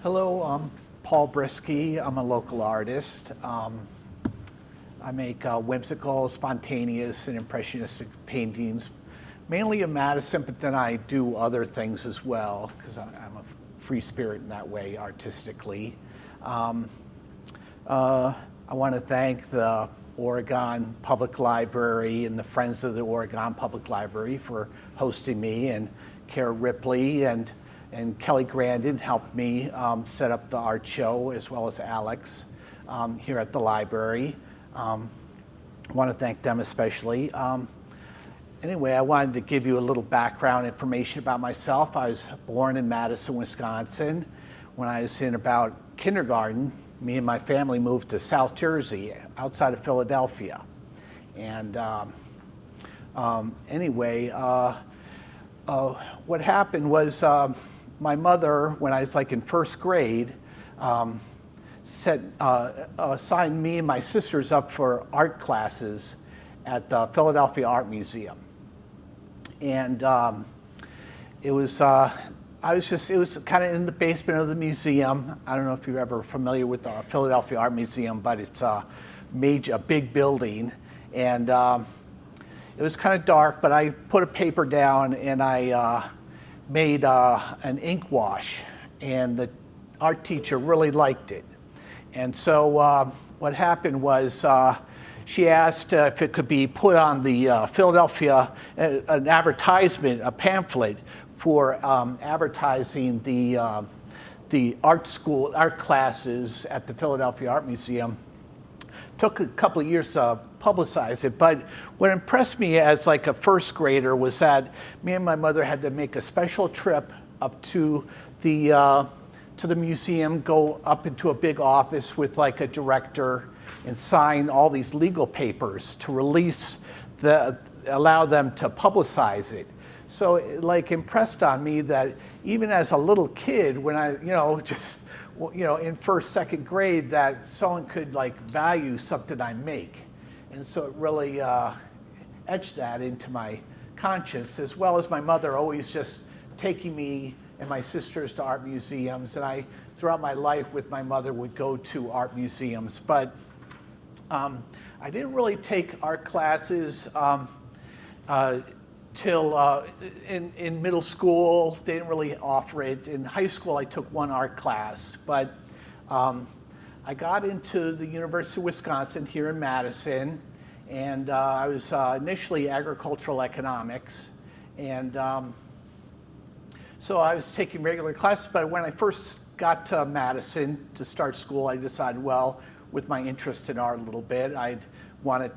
Hello, I'm Paul Briskey. I'm a local artist. I make whimsical, spontaneous, and impressionistic paintings, mainly of Madison, but then I do other things as well, because I'm a free spirit in that way, artistically. I want to thank the Oregon Public Library and the Friends of the Oregon Public Library for hosting me, and Kara Ripley and Kelly Grandin helped me set up the art show, as well as Alex here at the library. I want to thank them especially. Anyway, I wanted to give you a little background information about myself. I was born in Madison, Wisconsin. When I was in about kindergarten, me and my family moved to South Jersey, outside of Philadelphia. And anyway, what happened was my mother, when I was like in first grade, signed me and my sisters up for art classes at the Philadelphia Art Museum. And it was kind of in the basement of the museum. I don't know if you're ever familiar with the Philadelphia Art Museum, but it's a big building. And it was kind of dark, but I put a paper down and I made an ink wash, and the art teacher really liked it. And so what happened was she asked if it could be put on the Philadelphia, an advertisement, a pamphlet for advertising the art classes at the Philadelphia Art Museum. Took a couple of years to publicize it, but what impressed me as like a first grader was that me and my mother had to make a special trip up to the museum, go up into a big office with like a director and sign all these legal papers to allow them to publicize it. So it like impressed on me that even as a little kid, when I, in first, second grade, that someone could like value something I make. And so it really etched that into my conscience, as well as my mother always just taking me and my sisters to art museums. And throughout my life with my mother, would go to art museums. But I didn't really take art classes till in middle school. They didn't really offer it. In high school, I took one art class, but I got into the University of Wisconsin here in Madison, and I was initially agricultural economics, and so I was taking regular classes. But when I first got to Madison to start school, I decided, well, with my interest in art a little bit, I'd want to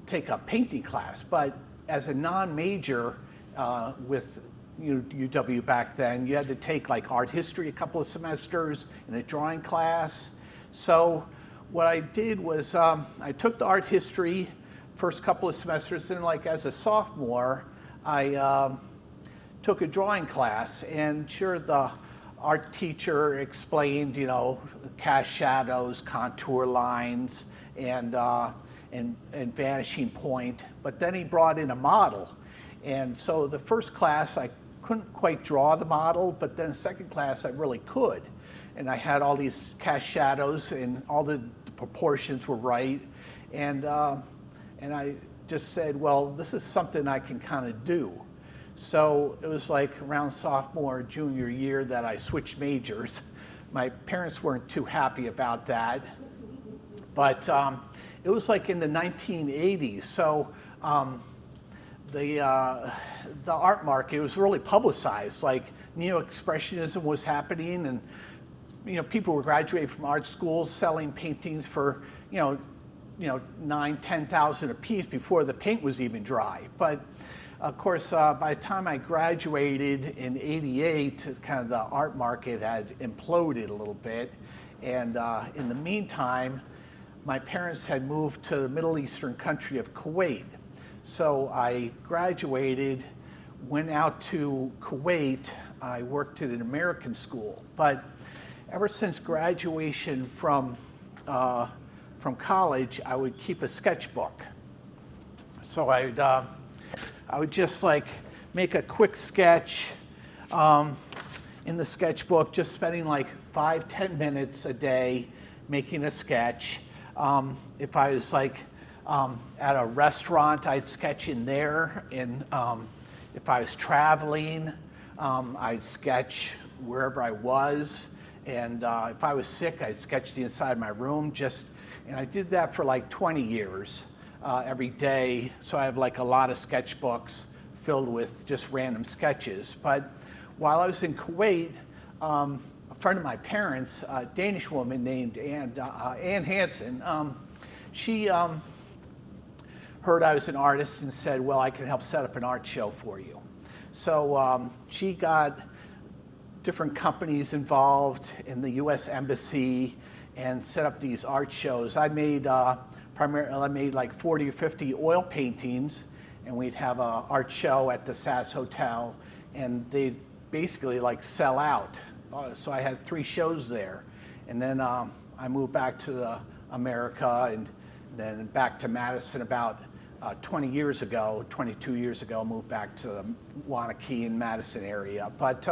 take a painting class. But as a non-major with UW back then, you had to take like art history a couple of semesters and a drawing class. So what I did was I took the art history first couple of semesters, and like as a sophomore, I took a drawing class, and sure, the art teacher explained, cast shadows, contour lines, and vanishing point, but then he brought in a model. And so the first class, I couldn't quite draw the model, but then second class, I really could. And I had all these cast shadows, and all the proportions were right. And I just said, well, this is something I can kind of do. So it was like around sophomore, junior year that I switched majors. My parents weren't too happy about that, but it was like in the 1980s. So the art market was really publicized. Like neo-expressionism was happening, and people were graduating from art schools selling paintings for $9,000-$10,000 a piece before the paint was even dry. But of course, by the time I graduated in '88, kind of the art market had imploded a little bit. And in the meantime, my parents had moved to the Middle Eastern country of Kuwait. So I graduated, went out to Kuwait. I worked at an American school. But ever since graduation from college, I would keep a sketchbook. So I would just like make a quick sketch in the sketchbook, just spending like 5-10 minutes a day making a sketch. If I was like at a restaurant, I'd sketch in there. And if I was traveling, I'd sketch wherever I was. And if I was sick, I'd sketch the inside of my room. And I did that for like 20 years every day. So I have like a lot of sketchbooks filled with just random sketches. But while I was in Kuwait, a friend of my parents, a Danish woman named Ann Hansen, she heard I was an artist and said, well, I can help set up an art show for you. So she got different companies involved in the US Embassy and set up these art shows. I made like 40 or 50 oil paintings, and we'd have an art show at the SAS Hotel, and they'd basically like sell out. So I had 3 shows there. And then I moved back to America and then back to Madison about 22 years ago, moved back to the Wanakee and Madison area. But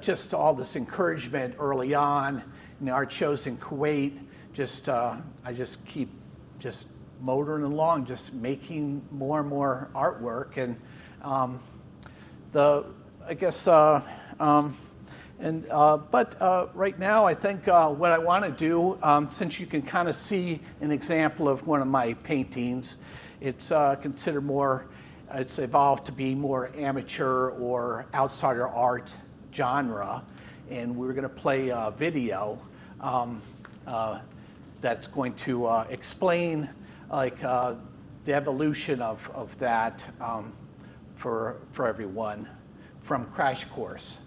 just all this encouragement early on in the art shows in Kuwait, I just keep just motoring along, just making more and more artwork. And right now I think what I want to do, since you can kind of see an example of one of my paintings, it's considered more, it's evolved to be more amateur or outsider art genre, and we're going to play a video that's going to explain like the evolution of that for everyone from Crash Course.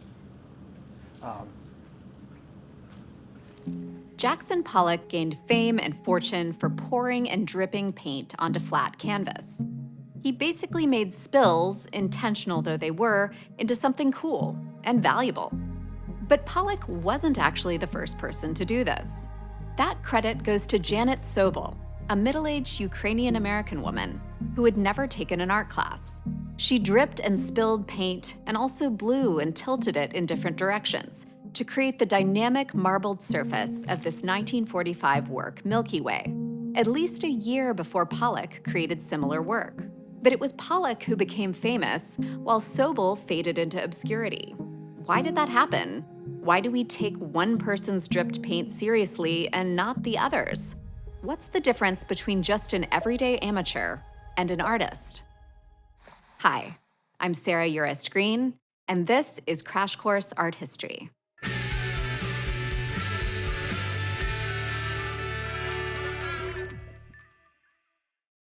Jackson Pollock gained fame and fortune for pouring and dripping paint onto flat canvas. He basically made spills, intentional though they were, into something cool and valuable. But Pollock wasn't actually the first person to do this. That credit goes to Janet Sobel, a middle-aged Ukrainian-American woman who had never taken an art class. She dripped and spilled paint and also blew and tilted it in different directions to create the dynamic marbled surface of this 1945 work, Milky Way, at least a year before Pollock created similar work. But it was Pollock who became famous, while Sobel faded into obscurity. Why did that happen? Why do we take one person's dripped paint seriously and not the others? What's the difference between just an everyday amateur and an artist? Hi, I'm Sarah Urist Green, and this is Crash Course Art History.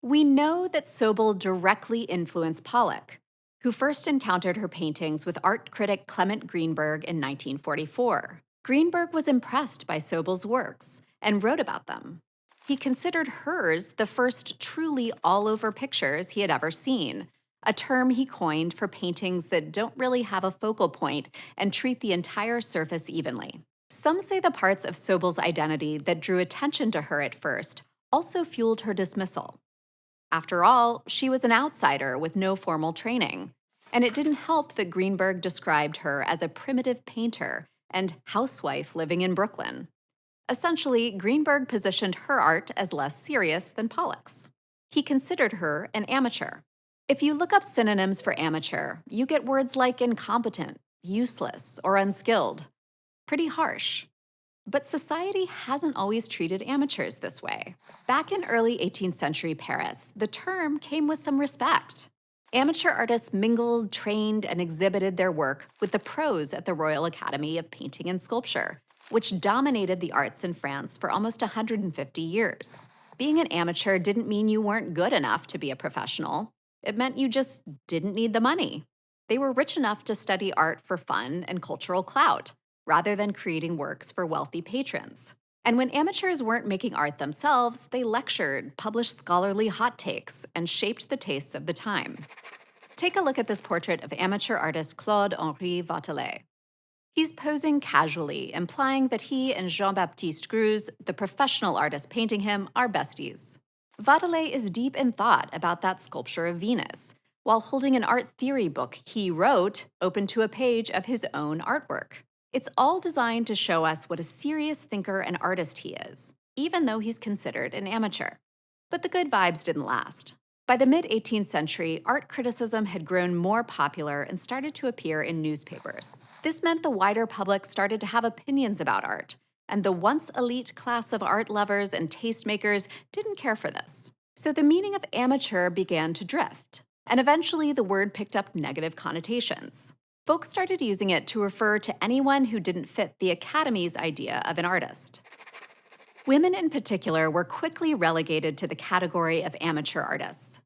We know that Sobel directly influenced Pollock, who first encountered her paintings with art critic Clement Greenberg in 1944. Greenberg was impressed by Sobel's works and wrote about them. He considered hers the first truly all-over pictures he had ever seen, a term he coined for paintings that don't really have a focal point and treat the entire surface evenly. Some say the parts of Sobel's identity that drew attention to her at first also fueled her dismissal. After all, she was an outsider with no formal training, and it didn't help that Greenberg described her as a primitive painter and housewife living in Brooklyn. Essentially, Greenberg positioned her art as less serious than Pollock's. He considered her an amateur. If you look up synonyms for amateur, you get words like incompetent, useless, or unskilled. Pretty harsh. But society hasn't always treated amateurs this way. Back in early 18th century Paris, the term came with some respect. Amateur artists mingled, trained, and exhibited their work with the pros at the Royal Academy of Painting and Sculpture, which dominated the arts in France for almost 150 years. Being an amateur didn't mean you weren't good enough to be a professional. It meant you just didn't need the money. They were rich enough to study art for fun and cultural clout, rather than creating works for wealthy patrons. And when amateurs weren't making art themselves, they lectured, published scholarly hot takes, and shaped the tastes of the time. Take a look at this portrait of amateur artist Claude-Henri Vautelet. He's posing casually, implying that he and Jean-Baptiste Greuze, the professional artist painting him, are besties. Vautelet is deep in thought about that sculpture of Venus, while holding an art theory book he wrote open to a page of his own artwork. It's all designed to show us what a serious thinker and artist he is, even though he's considered an amateur. But the good vibes didn't last. By the mid-18th century, art criticism had grown more popular and started to appear in newspapers. This meant the wider public started to have opinions about art, and the once elite class of art lovers and tastemakers didn't care for this. So the meaning of amateur began to drift, and eventually the word picked up negative connotations. Folks started using it to refer to anyone who didn't fit the Academy's idea of an artist. Women in particular were quickly relegated to the category of amateur artists.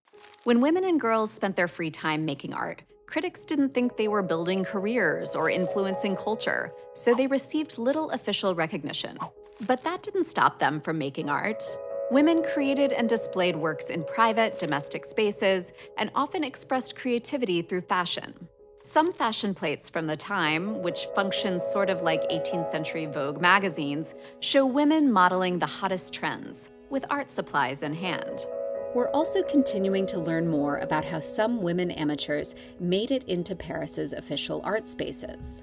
When women and girls spent their free time making art, critics didn't think they were building careers or influencing culture, so they received little official recognition. But that didn't stop them from making art. Women created and displayed works in private, domestic spaces, and often expressed creativity through fashion. Some fashion plates from the time, which functioned sort of like 18th century Vogue magazines, show women modeling the hottest trends, with art supplies in hand. We're also continuing to learn more about how some women amateurs made it into Paris's official art spaces.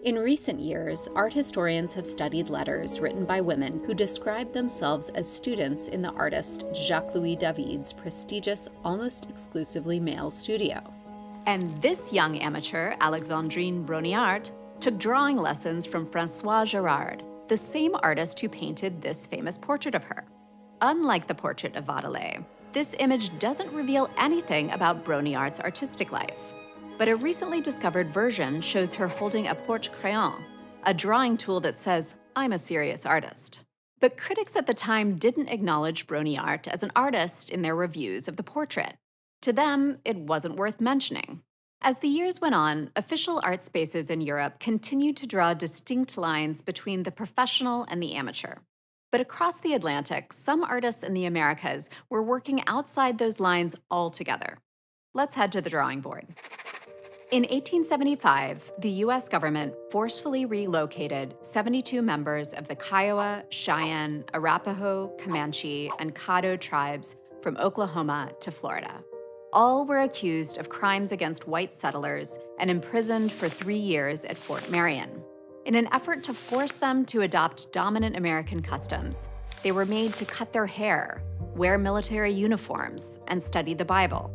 In recent years, art historians have studied letters written by women who describe themselves as students in the artist Jacques-Louis David's prestigious, almost exclusively male studio. And this young amateur, Alexandrine Brongniart, took drawing lessons from François Gérard, the same artist who painted this famous portrait of her. Unlike the portrait of Vadelet, this image doesn't reveal anything about Brongniart's artistic life. But a recently discovered version shows her holding a porte-crayon, a drawing tool that says, "I'm a serious artist." But critics at the time didn't acknowledge Brongniart as an artist in their reviews of the portrait. To them, it wasn't worth mentioning. As the years went on, official art spaces in Europe continued to draw distinct lines between the professional and the amateur. But across the Atlantic, some artists in the Americas were working outside those lines altogether. Let's head to the drawing board. In 1875, the U.S. government forcefully relocated 72 members of the Kiowa, Cheyenne, Arapaho, Comanche, and Caddo tribes from Oklahoma to Florida. All were accused of crimes against white settlers and imprisoned for 3 years at Fort Marion. In an effort to force them to adopt dominant American customs, they were made to cut their hair, wear military uniforms, and study the Bible.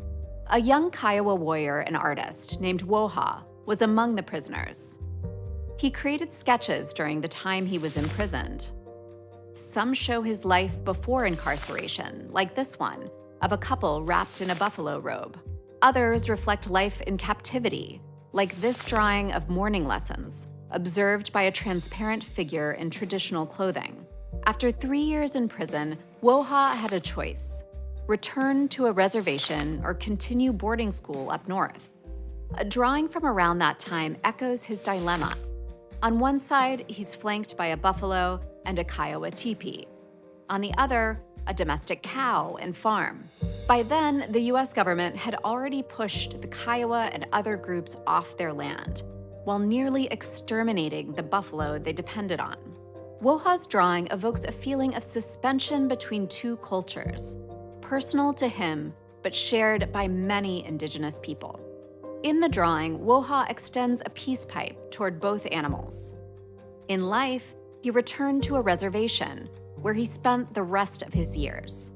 A young Kiowa warrior and artist named Woha was among the prisoners. He created sketches during the time he was imprisoned. Some show his life before incarceration, like this one, of a couple wrapped in a buffalo robe. Others reflect life in captivity, like this drawing of mourning lessons, observed by a transparent figure in traditional clothing. After 3 years in prison, Woha had a choice: return to a reservation or continue boarding school up north. A drawing from around that time echoes his dilemma. On one side, he's flanked by a buffalo and a Kiowa teepee. On the other, a domestic cow and farm. By then, the US government had already pushed the Kiowa and other groups off their land, while nearly exterminating the buffalo they depended on. Woha's drawing evokes a feeling of suspension between two cultures, personal to him, but shared by many indigenous people. In the drawing, Woha extends a peace pipe toward both animals. In life, he returned to a reservation, where he spent the rest of his years.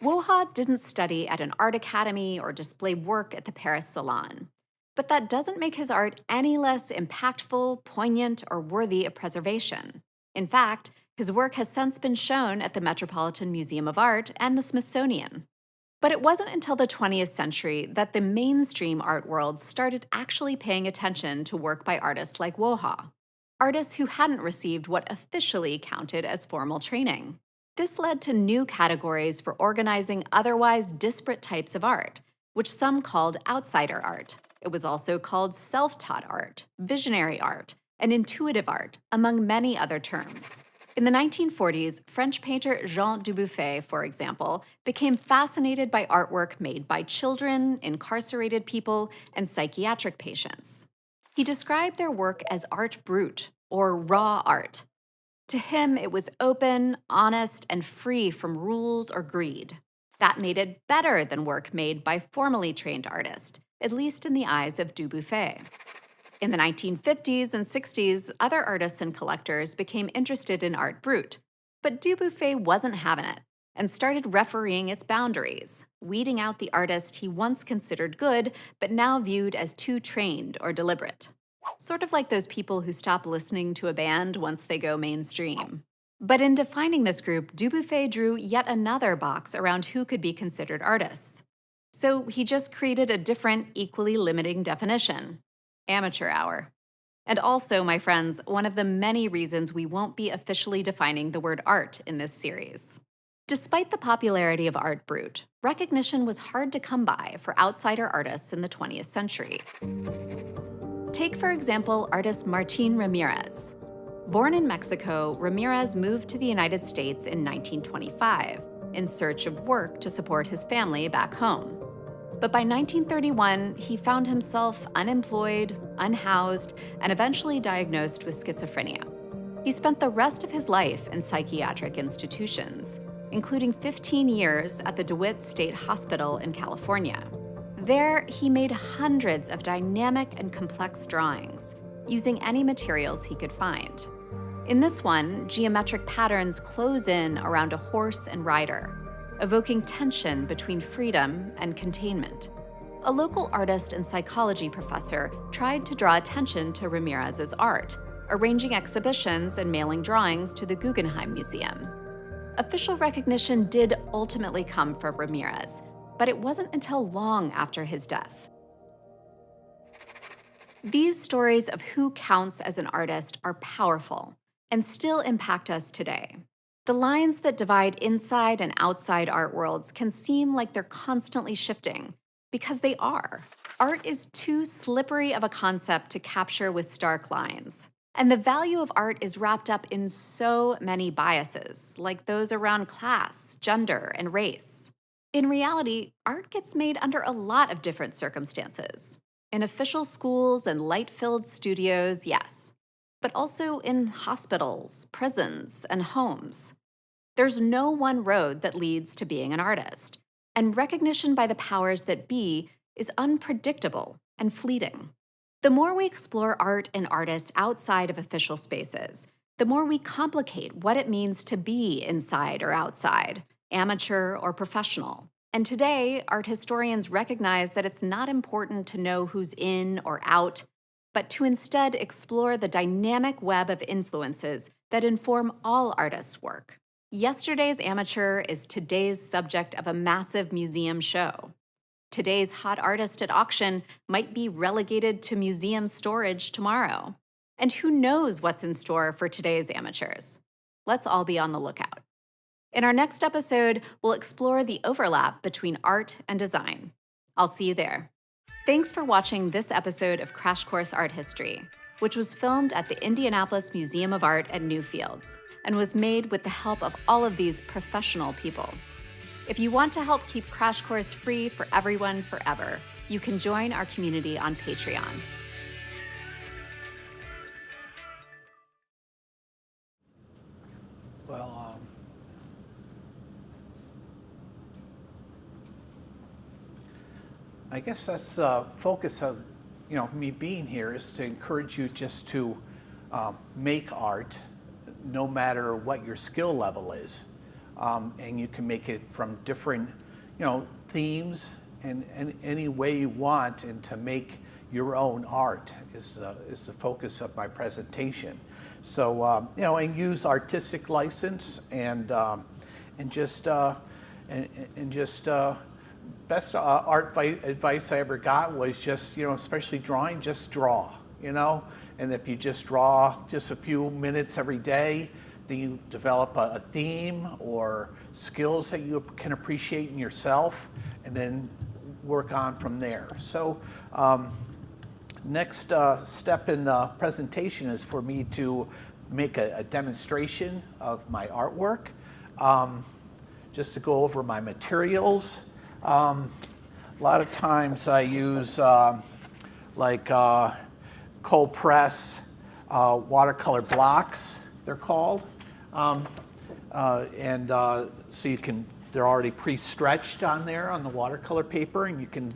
Woha didn't study at an art academy or display work at the Paris Salon, but that doesn't make his art any less impactful, poignant, or worthy of preservation. In fact, his work has since been shown at the Metropolitan Museum of Art and the Smithsonian. But it wasn't until the 20th century that the mainstream art world started actually paying attention to work by artists like Woha, artists who hadn't received what officially counted as formal training. This led to new categories for organizing otherwise disparate types of art, which some called outsider art. It was also called self-taught art, visionary art, and intuitive art, among many other terms. In the 1940s, French painter Jean Dubuffet, for example, became fascinated by artwork made by children, incarcerated people, and psychiatric patients. He described their work as art brut, or raw art. To him, it was open, honest, and free from rules or greed. That made it better than work made by formally trained artists, at least in the eyes of Dubuffet. In the 1950s and 60s, other artists and collectors became interested in art brut, but Dubuffet wasn't having it and started refereeing its boundaries, weeding out the artist he once considered good but now viewed as too trained or deliberate. Sort of like those people who stop listening to a band once they go mainstream. But in defining this group, Dubuffet drew yet another box around who could be considered artists. So he just created a different, equally limiting definition: amateur hour. And also, my friends, one of the many reasons we won't be officially defining the word art in this series. Despite the popularity of art brut, recognition was hard to come by for outsider artists in the 20th century. Take, for example, artist Martin Ramirez. Born in Mexico, Ramirez moved to the United States in 1925 in search of work to support his family back home. But by 1931, he found himself unemployed, unhoused, and eventually diagnosed with schizophrenia. He spent the rest of his life in psychiatric institutions, including 15 years at the DeWitt State Hospital in California. There, he made hundreds of dynamic and complex drawings, using any materials he could find. In this one, geometric patterns close in around a horse and rider, evoking tension between freedom and containment. A local artist and psychology professor tried to draw attention to Ramirez's art, arranging exhibitions and mailing drawings to the Guggenheim Museum. Official recognition did ultimately come from Ramirez, but it wasn't until long after his death. These stories of who counts as an artist are powerful and still impact us today. The lines that divide inside and outside art worlds can seem like they're constantly shifting, because they are. Art is too slippery of a concept to capture with stark lines. And the value of art is wrapped up in so many biases, like those around class, gender, and race. In reality, art gets made under a lot of different circumstances. In official schools and light-filled studios, yes, but also in hospitals, prisons, and homes. There's no one road that leads to being an artist, and recognition by the powers that be is unpredictable and fleeting. The more we explore art and artists outside of official spaces, the more we complicate what it means to be inside or outside, amateur or professional. And today, art historians recognize that it's not important to know who's in or out, but to instead explore the dynamic web of influences that inform all artists' work. Yesterday's amateur is today's subject of a massive museum show. Today's hot artist at auction might be relegated to museum storage tomorrow. And who knows what's in store for today's amateurs? Let's all be on the lookout. In our next episode, we'll explore the overlap between art and design. I'll see you there. Thanks for watching this episode of Crash Course Art History, which was filmed at the Indianapolis Museum of Art at Newfields and was made with the help of all of these professional people. If you want to help keep Crash Course free for everyone forever, you can join our community on Patreon. Well, I guess that's the focus of me being here, is to encourage you just to make art, no matter what your skill level is, and you can make it from different themes and any way you want, and to make your own art is the focus of my presentation. So and use artistic license and just best art advice I ever got was just, especially drawing, just draw, and if you just draw just a few minutes every day, then you develop a theme or skills that you can appreciate in yourself, and then work on from there. So next step in the presentation is for me to make a demonstration of my artwork, just to go over my materials. A lot of times I use cold press watercolor blocks, they're called, so you can they're already pre-stretched on there on the watercolor paper, and you can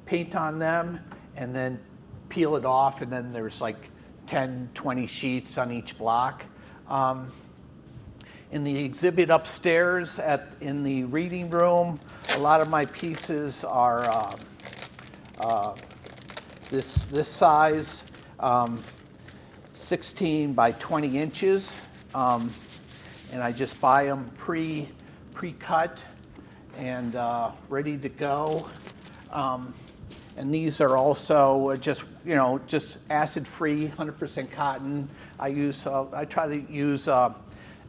paint on them and then peel it off, and then there's like 10, 20 sheets on each block. In the exhibit upstairs in the reading room, a lot of my pieces are this size, 16 by 20 inches, and I just buy them pre-cut and ready to go. And these are also just acid-free, 100% cotton. I try to use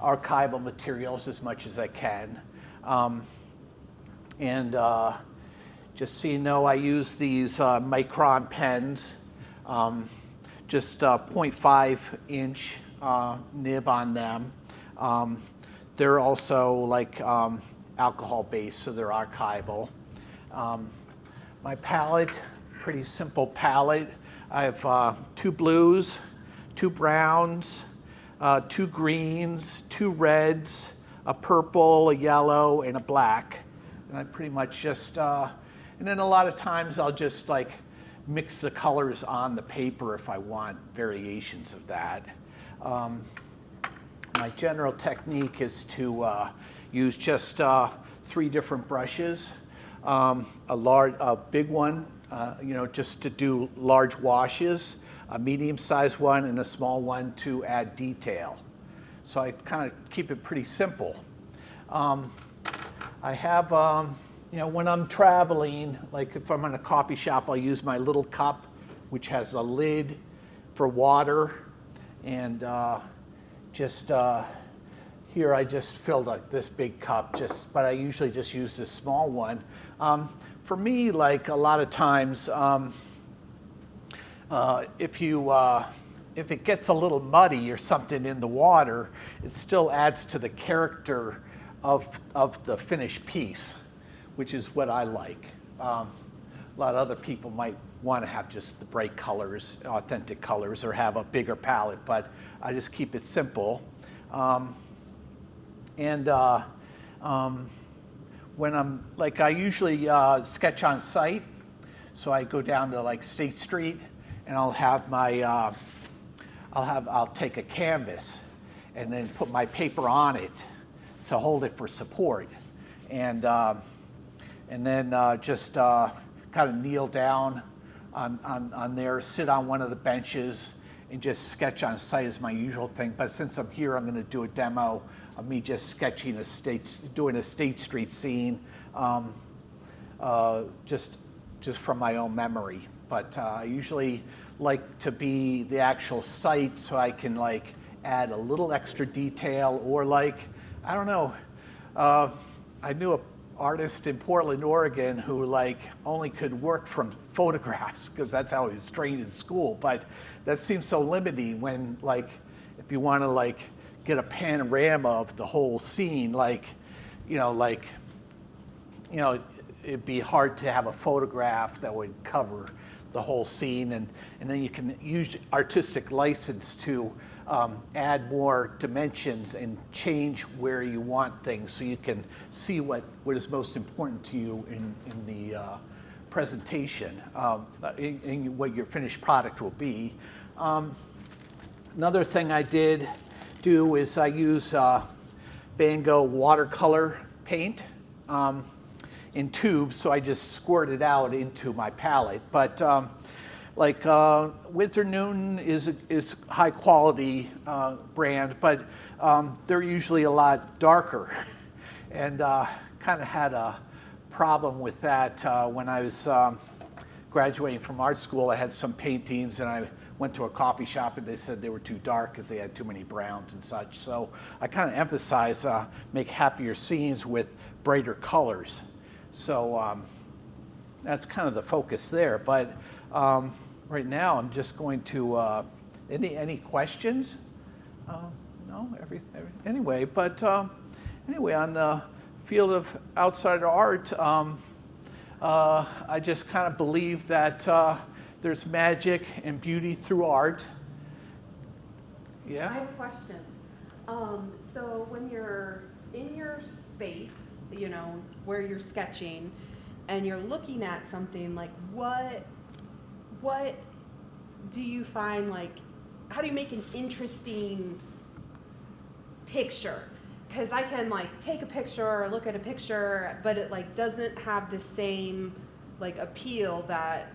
archival materials as much as I can. Just so you know, I use these Micron pens, just 0.5 inch nib on them. They're also like alcohol based, so they're archival. My palette, pretty simple palette. I have 2 blues, 2 browns, 2 greens, 2 reds, a purple, a yellow, and a black. And I pretty much just, and then a lot of times I'll just like mix the colors on the paper if I want variations of that. My general technique is to use just 3 different brushes. A big one, just to do large washes, a medium-sized one, and a small one to add detail. So I kind of keep it pretty simple. I have, when I'm traveling, like if I'm in a coffee shop, I'll use my little cup, which has a lid for water, and here I just filled like this big cup, but I usually just use this small one. For me, like a lot of times, if it gets a little muddy or something in the water, it still adds to the character of the finished piece, which is what I like. A lot of other people might want to have just the bright colors, authentic colors, or have a bigger palette, but I just keep it simple. When I'm like, I usually sketch on site, so I go down to like State Street, and I'll have my, I'll take a canvas, and then put my paper on it to hold it for support, and then just kind of kneel down on there, sit on one of the benches, and just sketch on site is my usual thing. But since I'm here, I'm going to do a demo of me just sketching doing a State Street scene, just from my own memory. But I usually like to be the actual site so I can like add a little extra detail, or like, I don't know, I knew an artist in Portland, Oregon who like only could work from photographs because that's how he was trained in school. But that seems so limiting when like, if you want to like get a panorama of the whole scene, it'd be hard to have a photograph that would cover the whole scene, and then you can use artistic license to add more dimensions and change where you want things, so you can see what is most important to you in the presentation, and what your finished product will be. Another thing I did do is I use Van Gogh watercolor paint in tubes, so I just squirt it out into my palette. But Winsor Newton is high quality brand, but they're usually a lot darker, and kind of had a problem with that when I was graduating from art school. I had some paintings, and I went to a coffee shop, and they said they were too dark because they had too many browns and such. So I kind of emphasize make happier scenes with brighter colors. So that's kind of the focus there. But right now, I'm just going to any questions? No, anyway. But anyway, on the field of outsider art, I just kind of believe that there's magic and beauty through art. Yeah? I have a question. So when you're in your space, you know, where you're sketching, and you're looking at something, like what do you find, like, how do you make an interesting picture? Because I can like take a picture or look at a picture, but it like doesn't have the same like appeal that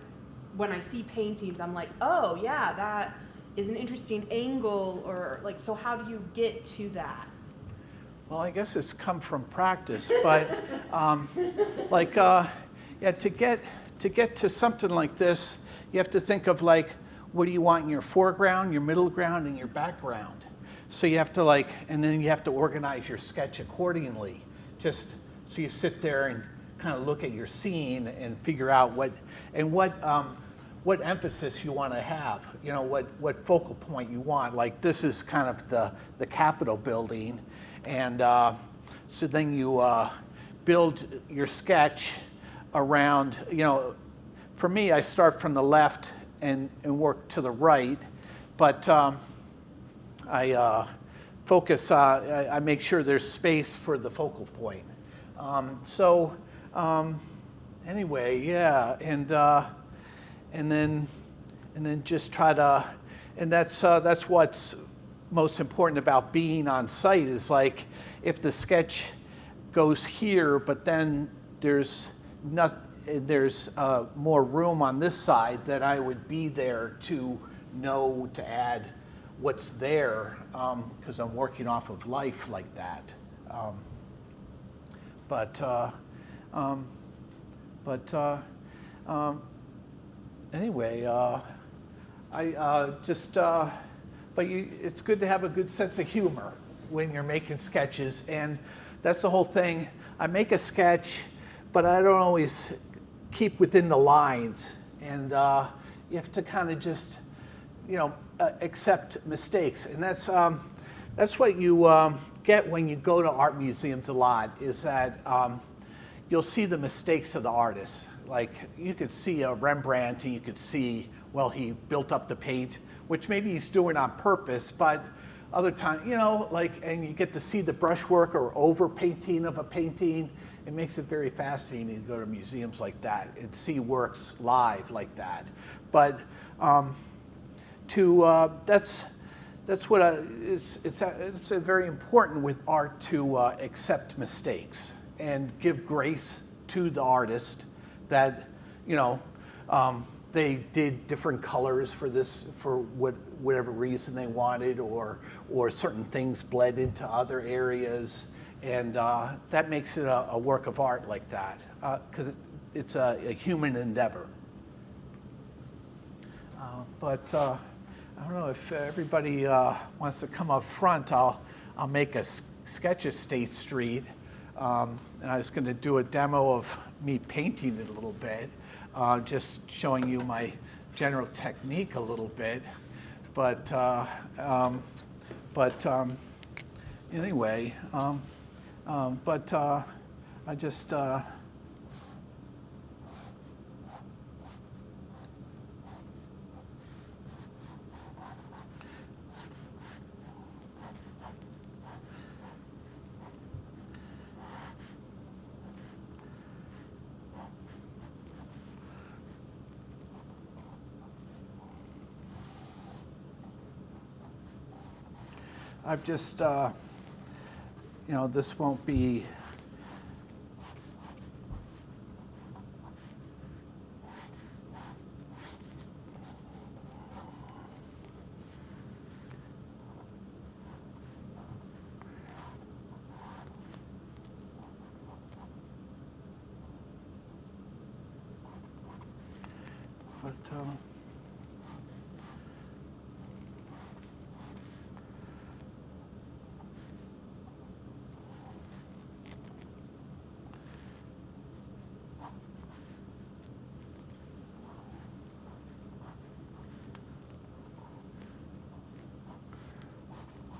when I see paintings, I'm like, oh yeah, that is an interesting angle, or like, so how do you get to that? Well, I guess it's come from practice, but yeah, to get to something like this, you have to think of like, what do you want in your foreground, your middle ground, and your background? So you have to like, and then you have to organize your sketch accordingly. Just so you sit there and kind of look at your scene and figure out what emphasis you want to have. You know, what focal point you want. Like this is kind of the Capitol building, and so then you build your sketch around. You know, for me, I start from the left and work to the right, but I focus. I make sure there's space for the focal point. Anyway, yeah, and then just try to, and that's what's most important about being on site is like if the sketch goes here, but then there's more room on this side, that I would be there to know to add what's there, because I'm working off of life like that. Anyway, it's good to have a good sense of humor when you're making sketches, and that's the whole thing. I make a sketch, but I don't always keep within the lines, and you have to kind of just, you know, accept mistakes, and that's what you get when you go to art museums a lot, is that you'll see the mistakes of the artists. Like you could see a Rembrandt and you could see, well, he built up the paint, which maybe he's doing on purpose, but other times, you know, like, and you get to see the brushwork or over painting of a painting. It makes it very fascinating to go to museums like that and see works live like that. But that's what it's very important with art to accept mistakes and give grace to the artist that, you know, they did different colors for this for whatever reason they wanted, or certain things bled into other areas, and that makes it a work of art like that, because it's a human endeavor. But I don't know if everybody wants to come up front. I'll make a sketch of State Street, and I was going to do a demo of me painting it a little bit, just showing you my general technique a little bit. But anyway, I just. I've just, you know, this won't be, but,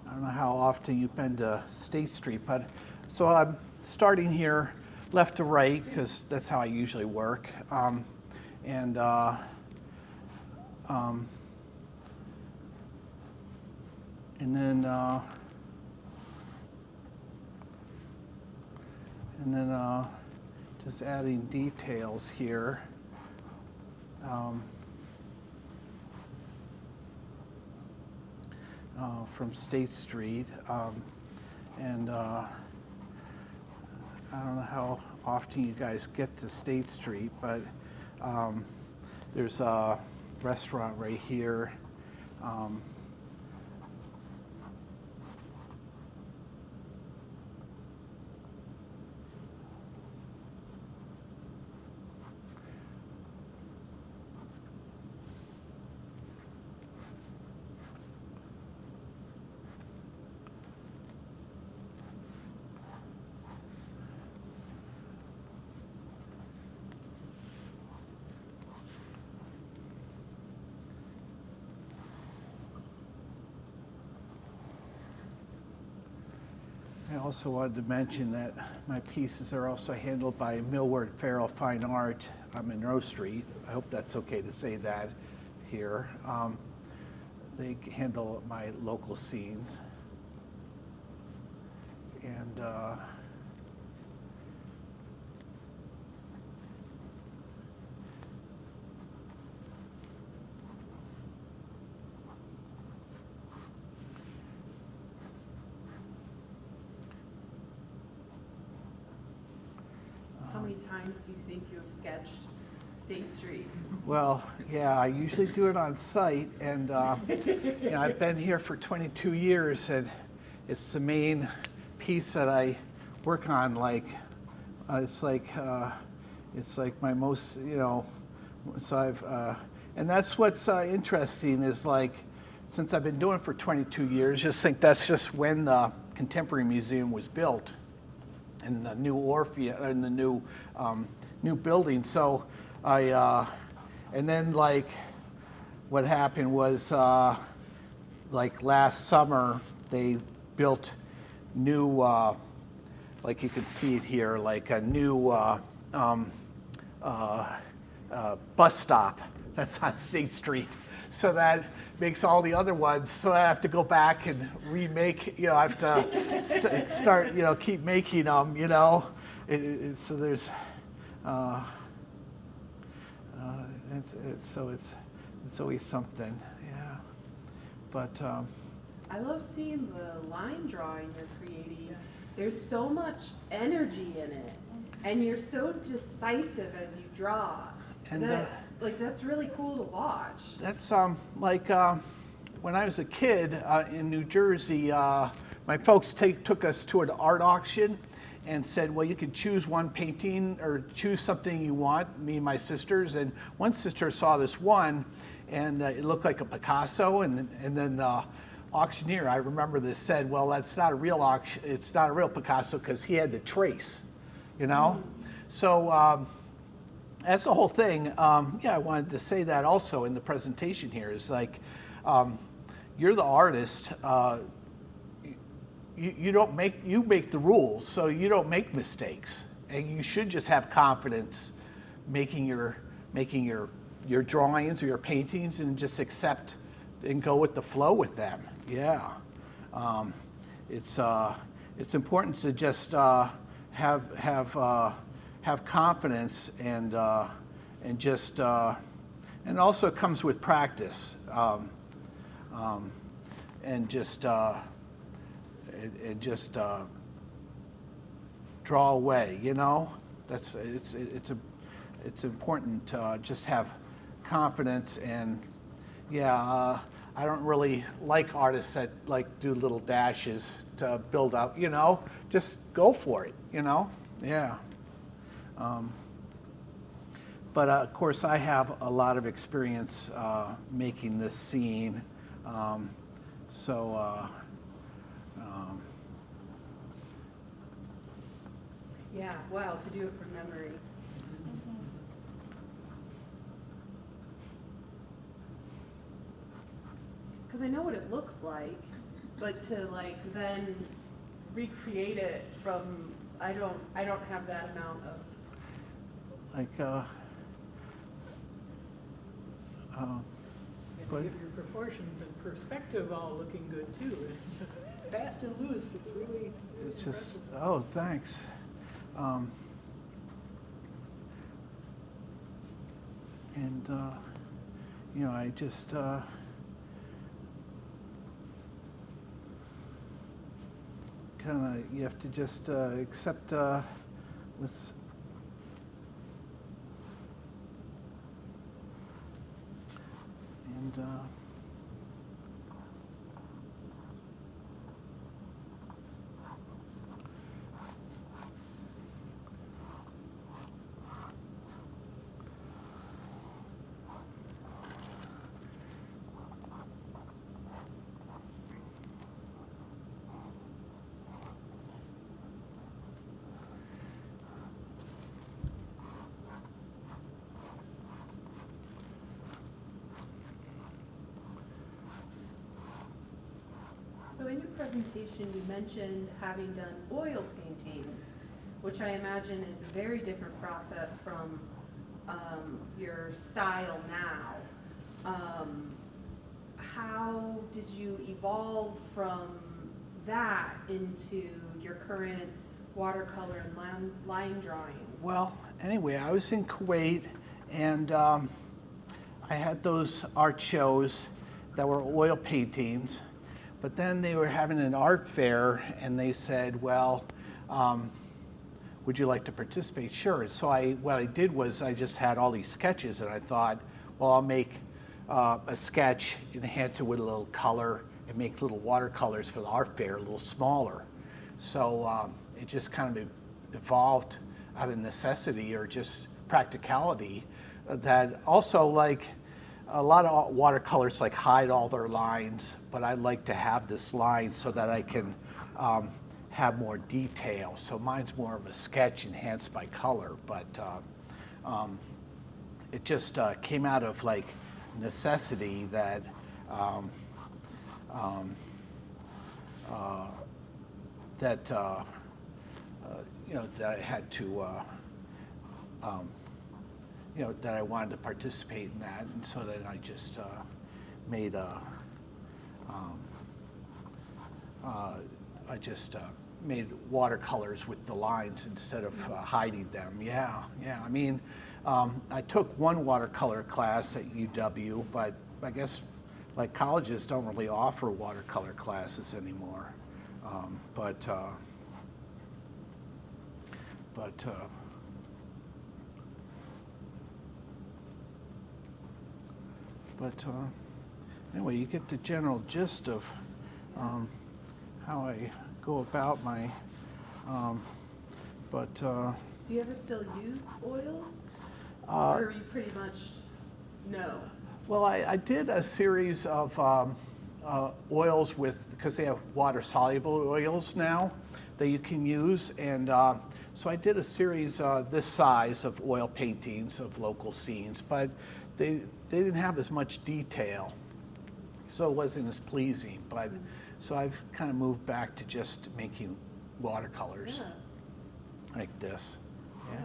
I don't know how often you've been to State Street, but so I'm starting here left to right because that's how I usually work. and then just adding details here. From State Street, and I don't know how often you guys get to State Street, but there's a restaurant right here. I also wanted to mention that my pieces are also handled by Millward Farrell Fine Art on Monroe Street. I hope that's okay to say that here. They handle my local scenes. And How many times do you think you have sketched State Street? well, yeah, I usually do it on site, and you know, I've been here for 22 years, and it's the main piece that I work on. Like, it's like my most, you know. So and that's what's interesting is like, since I've been doing it for 22 years, just think that's just when the Contemporary Museum was built, and the new Orpheum and the new building. So and then like what happened was like last summer they built new, like you can see it here, like a new bus stop that's on State Street. So that makes all the other ones, so I have to go back and remake, you know, I have to start, you know, keep making them, you know. So there's, it's always something, yeah. But I love seeing the line drawing you're creating. There's so much energy in it, and you're so decisive as you draw. And like that's really cool to watch. that's like when I was a kid in New Jersey, my folks took us to an art auction and said, well, you can choose one painting or choose something you want, me and my sisters. And one sister saw this one, and it looked like a Picasso, and then the auctioneer, I remember this, said, well, that's not a real auction, it's not a real Picasso because he had to trace, you know? So that's the whole thing. Yeah, I wanted to say that also in the presentation here is like, you're the artist. You make the rules, so you don't make mistakes, and you should just have confidence making your drawings or your paintings, and just accept and go with the flow with them. Yeah, it's important to just have confidence, and just and also it comes with practice, and just draw away, you know. That's it's important to just have confidence. And yeah, I don't really like artists that like do little dashes to build up, you know. Just go for it, you know. Yeah. But of course, I have a lot of experience making this scene, Yeah, wow, to do it from memory. Because I know what it looks like, but to like then recreate it from, I don't have that amount of. like And But- to give your proportions and perspective all looking good too. Fast and loose, it's really It's just, impressive. oh, thanks. And, I just, kind of, you have to just accept what's, and, So in your presentation, you mentioned having done oil paintings, which I imagine is a very different process from your style now. How did you evolve from that into your current watercolor and line drawings? well, anyway, I was in Kuwait, and I had those art shows that were oil paintings, but then they were having an art fair, and they said, well, would you like to participate? Sure. And so what I did was I just had all these sketches, and I thought, well, I'll make a sketch, enhance it with a little color, and make little watercolors for the art fair, a little smaller. So it just kind of evolved out of necessity or just practicality. That also, like, a lot of watercolors like hide all their lines, but I like to have this line so that I can have more detail. So mine's more of a sketch enhanced by color, but it just came out of like necessity that that I had to that I wanted to participate in that, and so then I just made made watercolors with the lines instead of hiding them. Yeah. I mean, I took one watercolor class at UW, but I guess like colleges don't really offer watercolor classes anymore. Anyway, you get the general gist of how I go about my, Do you ever still use oils? Or you pretty much no? well, I did a series of oils because they have water-soluble oils now that you can use, and so I did a series this size of oil paintings of local scenes, but they didn't have as much detail, so it wasn't as pleasing. But so I've kind of moved back to just making watercolors like this. Yeah.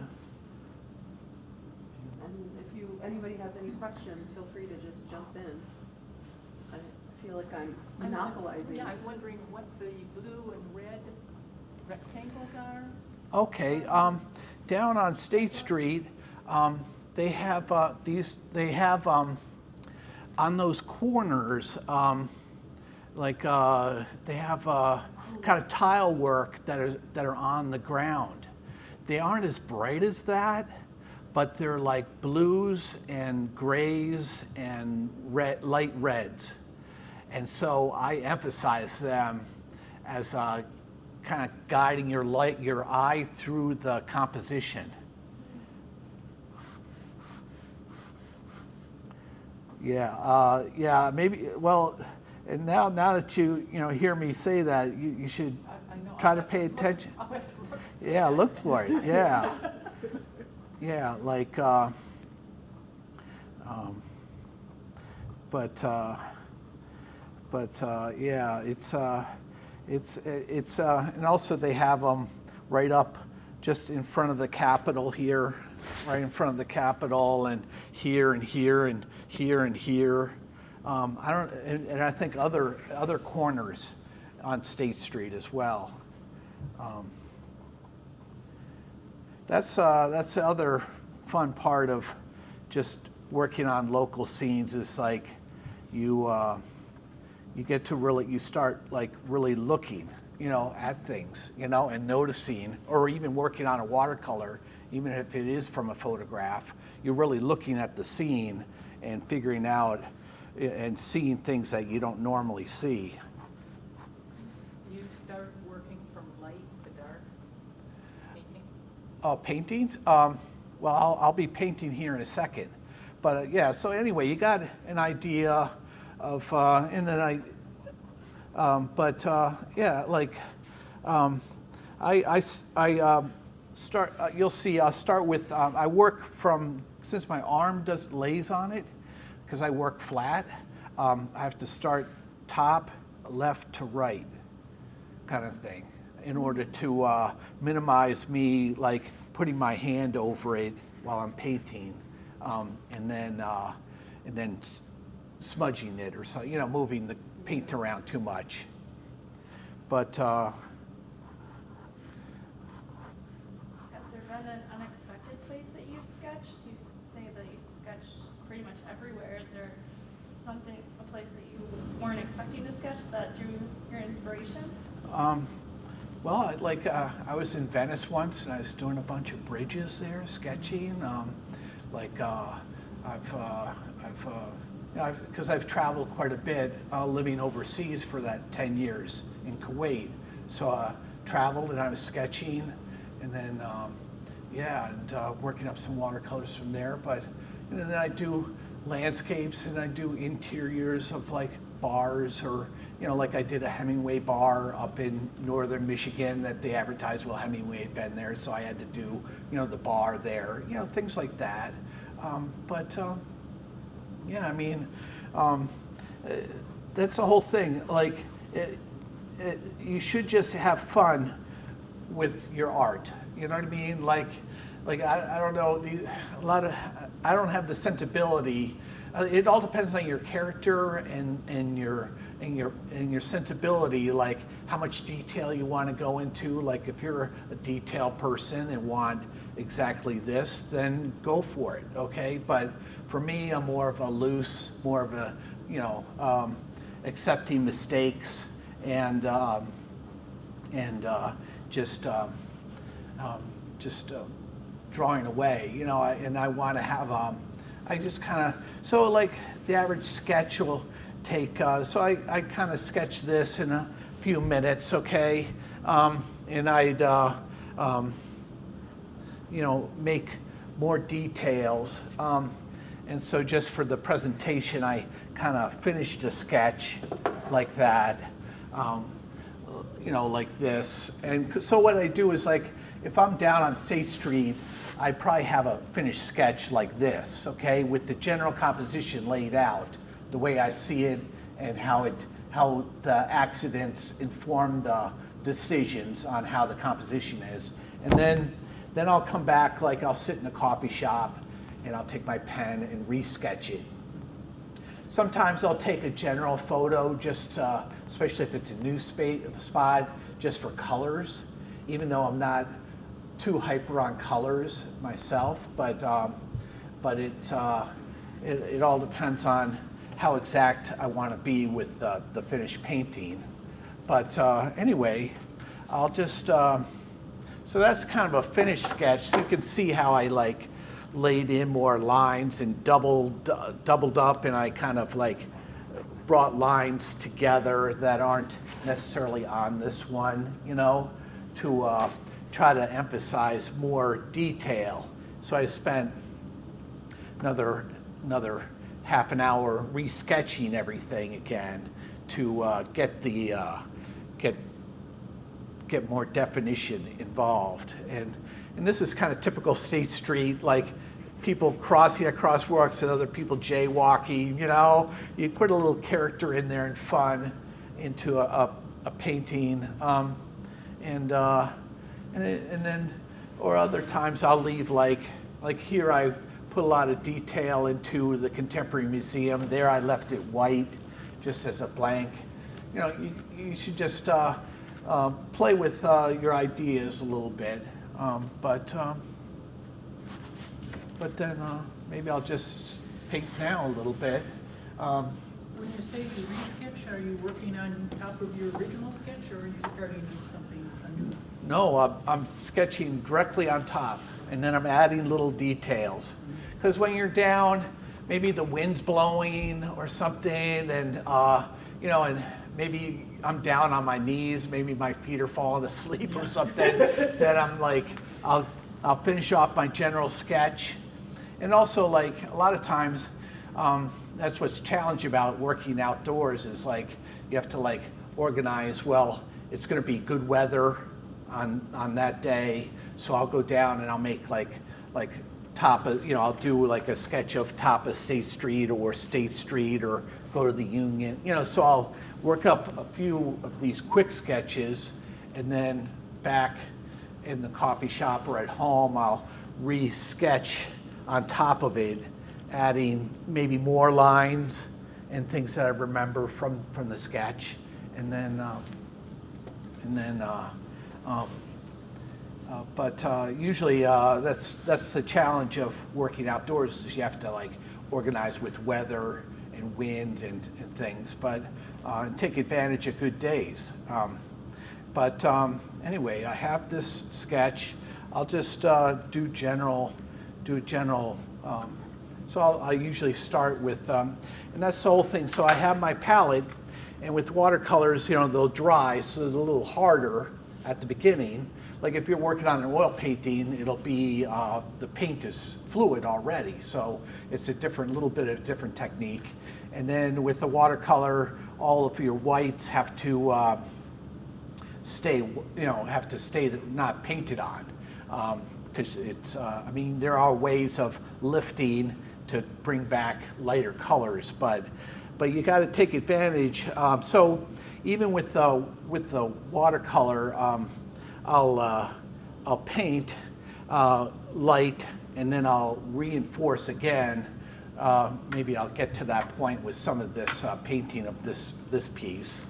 And if anybody has any questions, feel free to just jump in. I feel like I'm monopolizing. Yeah, I'm wondering what the blue and red rectangles are. Okay, down on State Street, they have on those corners, they have kind of tile work that are on the ground. They aren't as bright as that, but they're like blues and grays and light reds. And so I emphasize them as kind of guiding your eye through the composition. Yeah, maybe. Well, and now that you hear me say that, you should try to pay attention. I'll have to look. Yeah, look for it. Yeah, yeah, like. Yeah, it's and also they have them right up just in front of the Capitol here, right in front of the Capitol, and here and here and here and here. I don't, and I think other corners on State Street as well. That's the other fun part of just working on local scenes, is like you get to you start like really looking, at things, and noticing, or even working on a watercolor, even if it is from a photograph, you're really looking at the scene and figuring out and seeing things that you don't normally see. You start working from light to dark painting? Paintings? Well, I'll be painting here in a second. But yeah, so anyway, you got an idea of, and then yeah, like, I start, you'll see, I'll start with, I work from, since my arm lays on it, because I work flat, I have to start top, left to right, kind of thing, in order to minimize me like putting my hand over it while I'm painting, and then smudging it or so, moving the paint around too much. But has there been an unexpected place that you've sketched? You say that you sketch pretty much everywhere. Is there a place that you weren't expecting to sketch that drew your inspiration? Well, like I was in Venice once, and I was doing a bunch of bridges there, sketching. Because I've traveled quite a bit, living overseas for that 10 years in Kuwait. So I traveled and I was sketching, and then working up some watercolors from there. But then I do landscapes, and I do interiors of like bars, or like I did a Hemingway bar up in northern Michigan that they advertised, well, Hemingway had been there, so I had to do the bar there, things like that. Yeah, I mean, that's the whole thing. Like, you should just have fun with your art. You know what I mean? Like I don't know, I don't have the sensibility. It all depends on your character and your sensibility, like how much detail you want to go into. Like if you're a detail person and want exactly this, then go for it, okay? But for me, I'm more of a loose, more of a, accepting mistakes and just drawing away, and I want to have, I just kind of, so like the average sketch will take, so I kind of sketch this in a few minutes, okay? And I'd, make more details. And so just for the presentation, I kind of finished a sketch like that, like this. And so what I do is, like, if I'm down on State Street, I probably have a finished sketch like this, okay, with the general composition laid out, the way I see it, and how the accidents inform the decisions on how the composition is. And then I'll come back, like I'll sit in a coffee shop, and I'll take my pen and re-sketch it. Sometimes I'll take a general photo, just especially if it's a new spot, just for colors, even though I'm not too hyper on colors myself. But it all depends on how exact I want to be with the finished painting. But anyway, I'll just so that's kind of a finished sketch. So you can see how I like laid in more lines and doubled up, and I kind of like brought lines together that aren't necessarily on this one, to try to emphasize more detail. So I spent another half an hour re-sketching everything again to get more definition involved. And this is kind of typical State Street, like people crossing at crosswalks and other people jaywalking, You put a little character in there and fun into a painting. And then, or other times I'll leave like like here I put a lot of detail into the Contemporary Museum. There I left it white, just as a blank. You know, you should just play with your ideas a little bit. But then maybe I'll just paint now a little bit. When you say you resketch, are you working on top of your original sketch, or are you starting something anew? No, I'm sketching directly on top, and then I'm adding little details. Because when you're down, maybe the wind's blowing or something, and you know, and maybe I'm down on my knees, maybe my feet are falling asleep or something, then I'm like, I'll finish off my general sketch. And also, like, a lot of times, that's what's challenging about working outdoors is like, you have to like organize, well, it's gonna be good weather on that day, so I'll go down and I'll make like top of, you know, I'll do like a sketch of top of State Street or State Street or go to the Union, you know, so I'll work up a few of these quick sketches, and then back in the coffee shop or at home, I'll re-sketch on top of it, adding maybe more lines and things that I remember from the sketch, and then usually that's the challenge of working outdoors, is you have to like organize with weather and wind and things, but and take advantage of good days. Anyway, I have this sketch. I'll just do a general. So I'll usually start with, and that's the whole thing. So I have my palette, and with watercolors, you know, they'll dry, so they're a little harder at the beginning. Like if you're working on an oil painting, it'll be, the paint is fluid already, so it's a little bit of a different technique. And then with the watercolor, all of your whites have to stay not painted on. Because it's, I mean, there are ways of lifting to bring back lighter colors, but you got to take advantage. So even with the watercolor, I'll paint light, and then I'll reinforce again. Maybe I'll get to that point with some of this painting of this piece,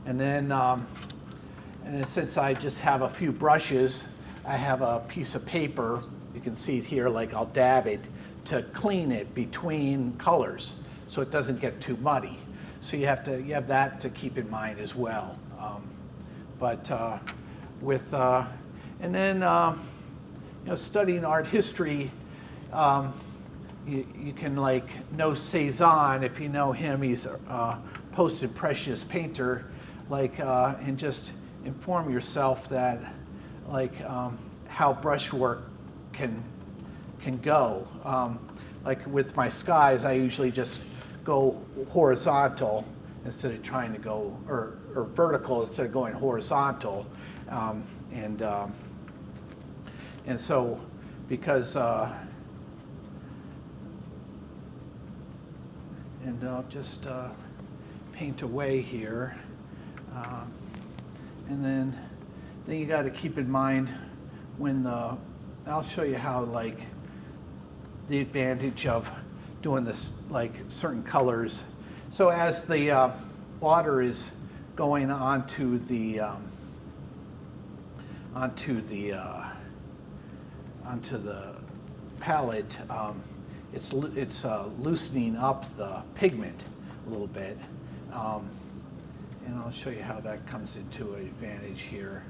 and then since I just have a few brushes, I have a piece of paper. You can see it here, like I'll dab it to clean it between colors so it doesn't get too muddy. So you have that to keep in mind as well. And then you know, studying art history, you can like know Cezanne, if you know him. He's a post-impressionist painter, like, and just inform yourself that like how brushwork can go. Like with my skies, I usually just go horizontal instead of trying to go, or vertical instead of going horizontal, and so because and I'll just paint away here, and then you got to keep in mind when I'll show you how, like, the advantage of doing this, like certain colors. So as the water is going onto the palette, it's loosening up the pigment a little bit, and I'll show you how that comes into an advantage here.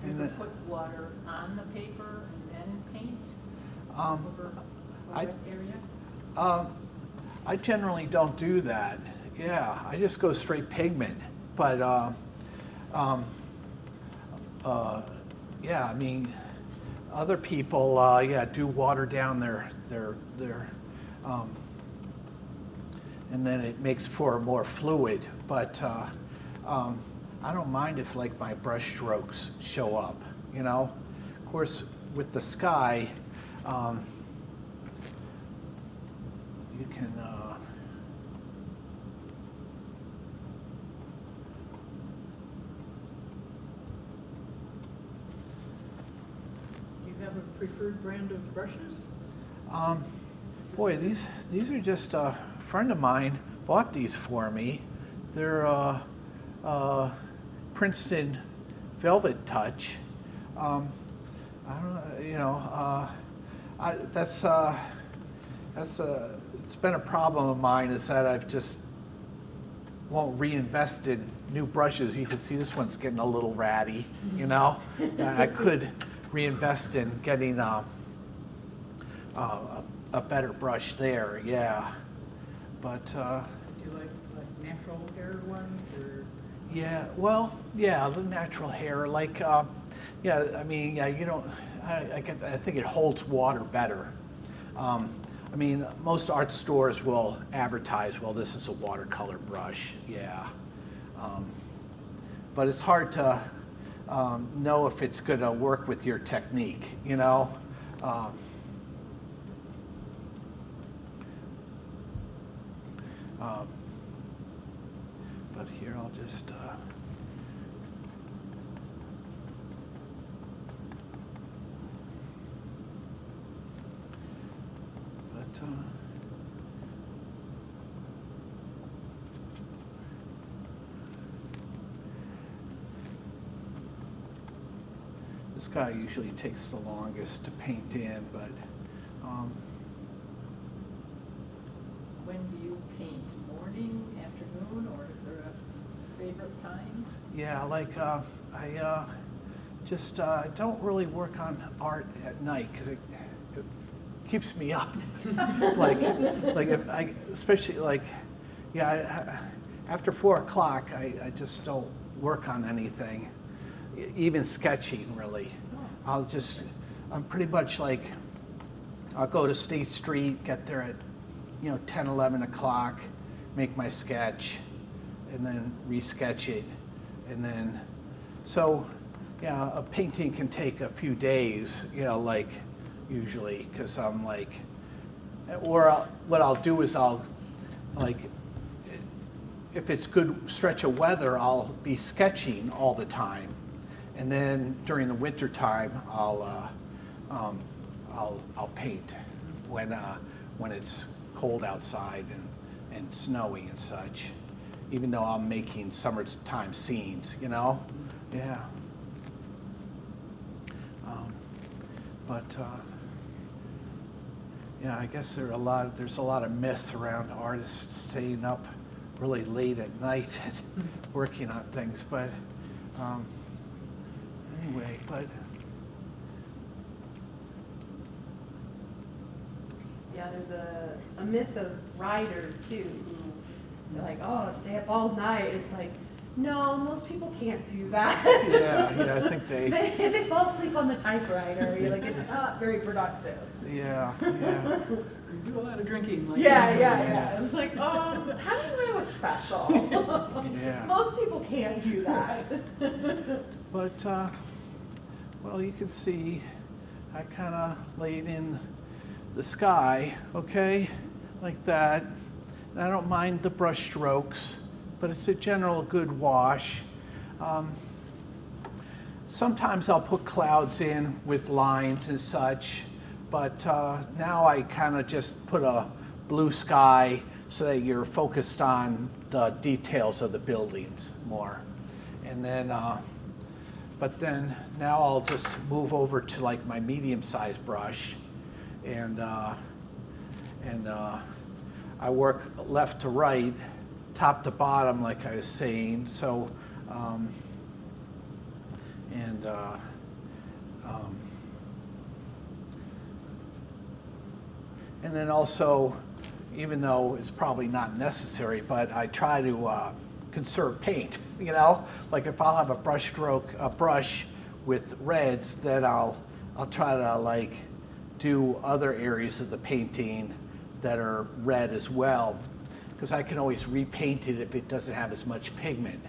You ever put water on the paper and then paint over a wet area? I generally don't do that. Yeah, I just go straight pigment. But yeah, I mean, other people, do water down their and then it makes for more fluid. But I don't mind if, like, my brush strokes show up, you know. Of course, with the sky, you can preferred brand of brushes? Boy, these are just a friend of mine bought these for me. They're Princeton Velvet Touch. I don't know, you know, it's been a problem of mine is that I've just won't reinvest in new brushes. You can see this one's getting a little ratty, you know. I could reinvest in getting a better brush there, yeah. But Do you like natural hair ones or? yeah, well, yeah, the natural hair, like, yeah, I mean, yeah, you don't, I think it holds water better. I mean, most art stores will advertise, well, this is a watercolor brush, yeah. But it's hard to know if it's going to work with your technique, you know. But here I'll just this guy usually takes the longest to paint in, but When do you paint? Morning, afternoon, or is there a favorite time? yeah, like I just don't really work on art at night because it keeps me up. like if I, especially like, yeah, after 4 o'clock, I just don't work on anything, even sketching really. I'm pretty much like, I'll go to State Street, get there at, 10, 11 o'clock, make my sketch, and then resketch it. And then, so, yeah, a painting can take a few days, like, usually, because I'm like, what I'll do is if it's good stretch of weather, I'll be sketching all the time. And then during the winter time, I'll paint when it's cold outside and snowy and such, even though I'm making summertime scenes, yeah. Yeah, I guess there's a lot of myths around artists staying up really late at night and working on things, but anyway, Yeah, there's a myth of writers too, who they're like, oh, stay up all night. It's like, no, most people can't do that. yeah, I think they fall asleep on the typewriter. You're like, it's not very productive. yeah. You do a lot of drinking. Like Yeah. It's like, how do you know it's special? Yeah. Most people can't do that. But, well, you can see I kind of laid in the sky, okay, like that. And I don't mind the brush strokes, but it's a general good wash. Sometimes I'll put clouds in with lines and such, but now I kind of just put a blue sky so that you're focused on the details of the buildings more. And then, but then now I'll just move over to like my medium-sized brush, and I work left to right, top to bottom, like I was saying. So, and then also, even though it's probably not necessary, but I try to conserve paint. Like if I'll have a brush with reds, then I'll try to like do other areas of the painting that are red as well, because I can always repaint it if it doesn't have as much pigment.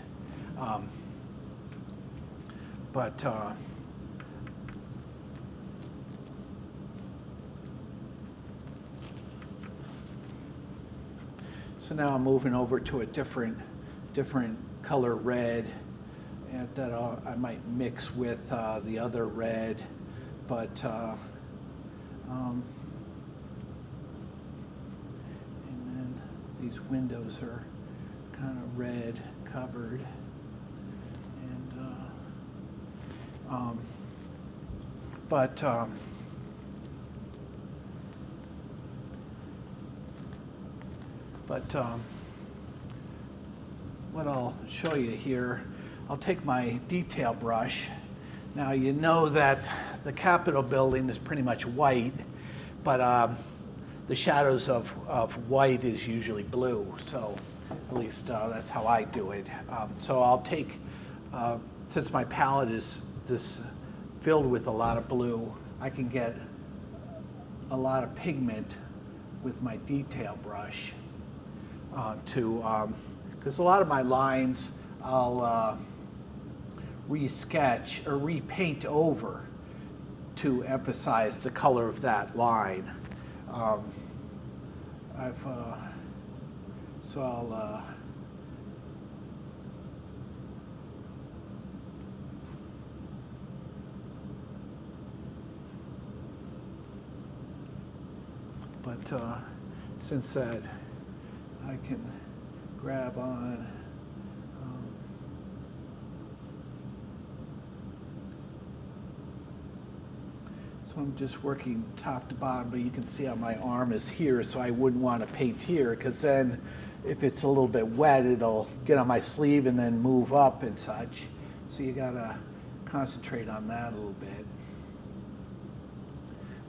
So now I'm moving over to a different color red, and that I might mix with the other red, but And then these windows are kind of red covered. And what I'll show you here, I'll take my detail brush. Now you know that the Capitol building is pretty much white, but the shadows of white is usually blue, so at least that's how I do it. So I'll take, since my palette is this filled with a lot of blue, I can get a lot of pigment with my detail brush because a lot of my lines I'll resketch or repaint over to emphasize the color of that line. So I'll but since that I can grab on so I'm just working top to bottom, but you can see how my arm is here, so I wouldn't want to paint here because then if it's a little bit wet it'll get on my sleeve and then move up and such, so you gotta concentrate on that a little bit.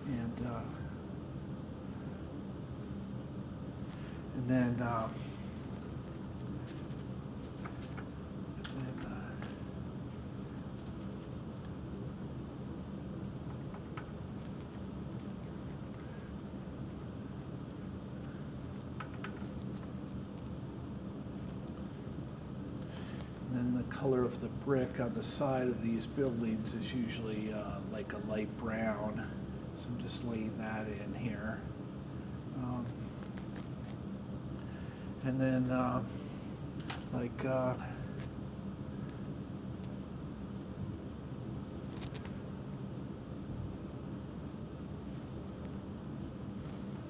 And then the color of the brick on the side of these buildings is usually like a light brown. So I'm just laying that in here. And then Do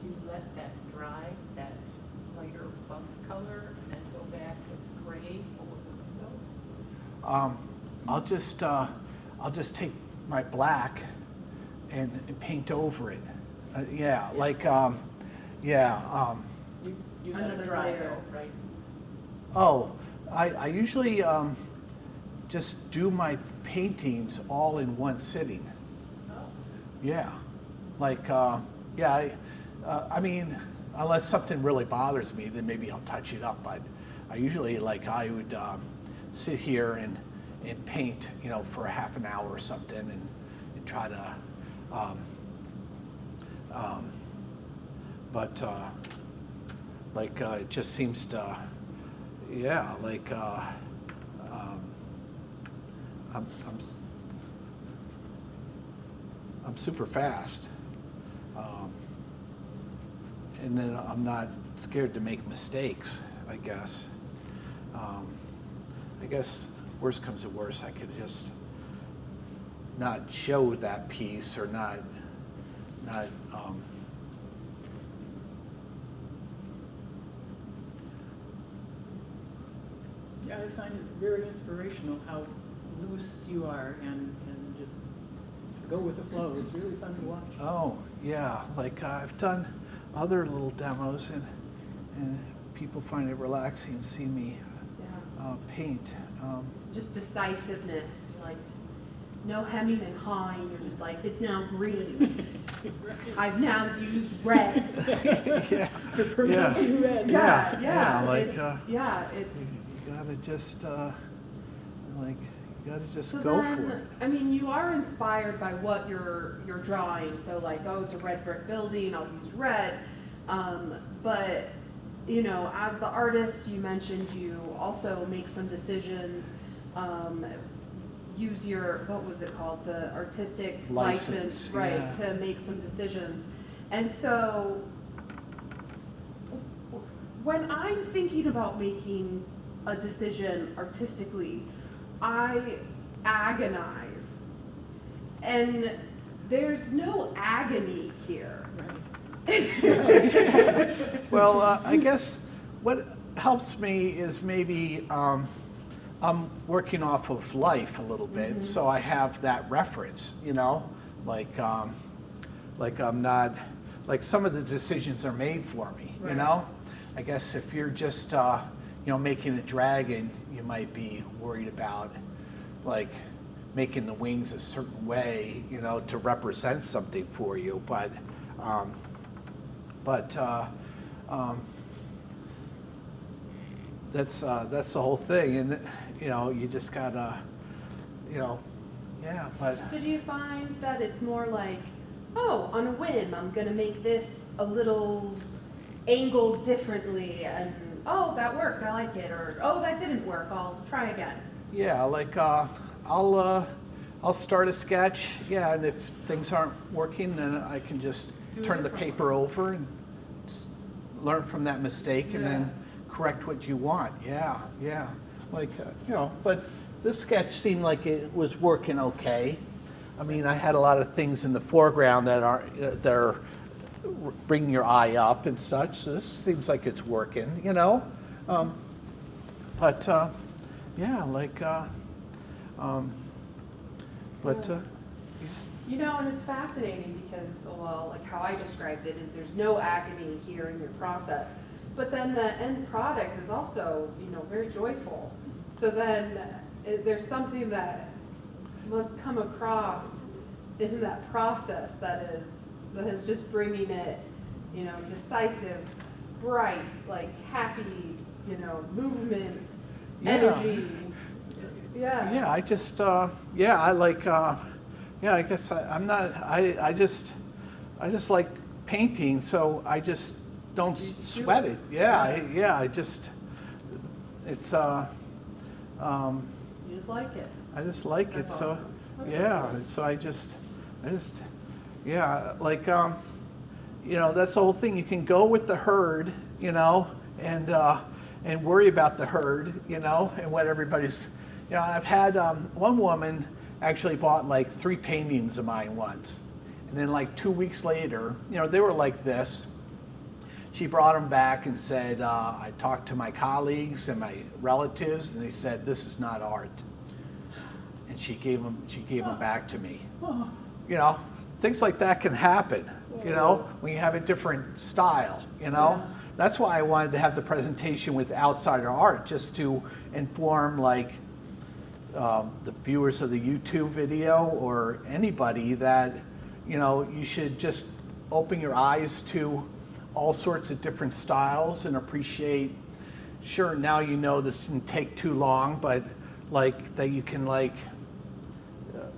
you let that dry, that lighter buff color, and then go back with gray for the windows? I'll just take my black and paint over it. Yeah, like You let it Another dry layer. though, right? Oh, I usually just do my paintings all in one sitting. Oh. Yeah, like I mean, unless something really bothers me, then maybe I'll touch it up. But I usually I would sit here and paint, for a half an hour or something, and try to. It just seems to, yeah, I'm super fast, and then I'm not scared to make mistakes, I guess. I guess worst comes to worst, I could just not show that piece or not. Yeah, I find it very inspirational how loose you are and just go with the flow. It's really fun to watch. Oh, yeah, I've done other little demos and people find it relaxing to see me paint. Just decisiveness, like no hemming and hawing. You're just like, it's now green. I've now used red. Yeah, Pronouncing red. Yeah, it's. You gotta just So go then, for it. I mean, you are inspired by what you're drawing. So it's a red brick building, I'll use red. But as the artist, you mentioned you also make some decisions. Use your, what was it called, the artistic license, right, yeah. to make some decisions. And so, when I'm thinking about making a decision artistically, I agonize. And there's no agony here. Well, I guess what helps me is maybe I'm working off of life a little bit, so I have that reference, you know, like I'm not, like some of the decisions are made for me, you know. I guess if you're just, you know, making a dragon, you might be worried about like making the wings a certain way, you know, to represent something for you, but that's the whole thing, and you know, you just gotta, you know, yeah. But So do you find that it's more like, oh, on a whim, I'm gonna make this a little angled differently, and oh, that worked, I like it, or oh, that didn't work, I'll try again. yeah, like I'll start a sketch, yeah, and if things aren't working, then I can just turn the paper over and just learn from that mistake, and then correct what you want. Yeah, yeah. Like you know, but this sketch seemed like it was working okay. I mean, I had a lot of things in the foreground that are bringing your eye up and such. So this seems like it's working, you know. Yeah, like. You know, and it's fascinating because, well, like how I described it is there's no agony here in your process, but then the end product is also, you know, very joyful. So then there's something that must come across in that process that is just bringing it, you know, decisive, bright, like happy, you know, movement, energy. Yeah. Yeah, I just, yeah, I like, yeah, I guess I'm not, I just like painting, so I just don't sweat it. Yeah, I just, it's, You just like it. I just like That's it, so, awesome. That's yeah, awesome. so I just, yeah, like, you know, that's the whole thing. You can go with the herd, you know, and worry about the herd, you know, and what everybody's, you know, I've had one woman actually bought like 3 paintings of mine once. And then like 2 weeks later, you know, they were like this. She brought them back and said, I talked to my colleagues and my relatives, and they said, this is not art. And she gave them back to me. You know, things like that can happen, you know, when you have a different style, you know. That's why I wanted to have the presentation with outsider art, just to inform like the viewers of the YouTube video or anybody that, you know, you should just open your eyes to all sorts of different styles and appreciate, sure, now you know this didn't take too long, but like that you can like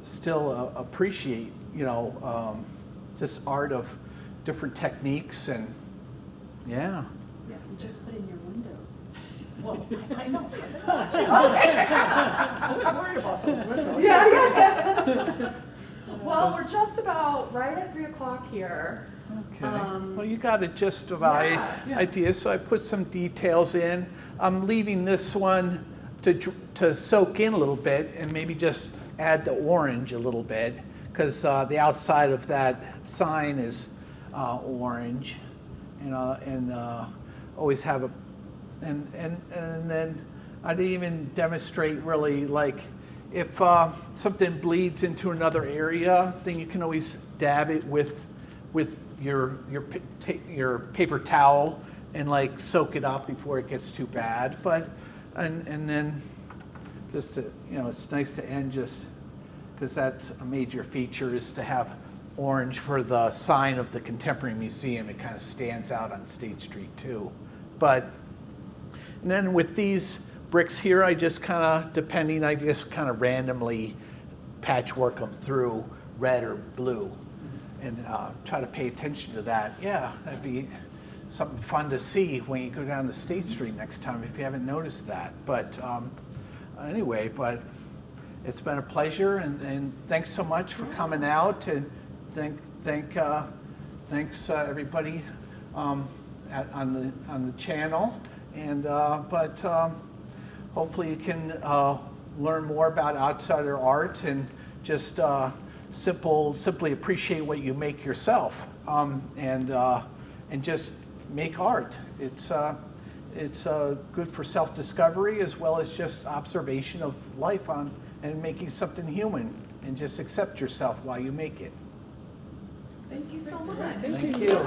still appreciate, you know, this art of different techniques, and yeah. Yeah, you just put in your windows. Well, I know. I was worried about those windows. Yeah. Well, we're just about right at 3 o'clock here. Okay. Well, you got it just about Yeah. idea. So I put some details in. I'm leaving this one to soak in a little bit, and maybe just add the orange a little bit, because the outside of that sign is orange, and always have a, and then I'd even demonstrate really like if something bleeds into another area, then you can always dab it with your paper towel and like soak it up before it gets too bad. But and then just to, you know, it's nice to end just because that's a major feature, is to have orange for the sign of the Contemporary Museum. It kind of stands out on State Street too. But and then with these bricks here, I just kind of, I just kind of randomly patchwork them through red or blue, and try to pay attention to that. Yeah, that'd be something fun to see when you go down to State Street next time, if you haven't noticed that. But anyway, but it's been a pleasure, and thanks so much for coming out, and thanks everybody on the channel, and hopefully you can learn more about outsider art, and just simply appreciate what you make yourself, and just make art. It's good for self-discovery as well as just observation of life and making something human, and just accept yourself while you make it. Thank you so much. Thank Thank you. you.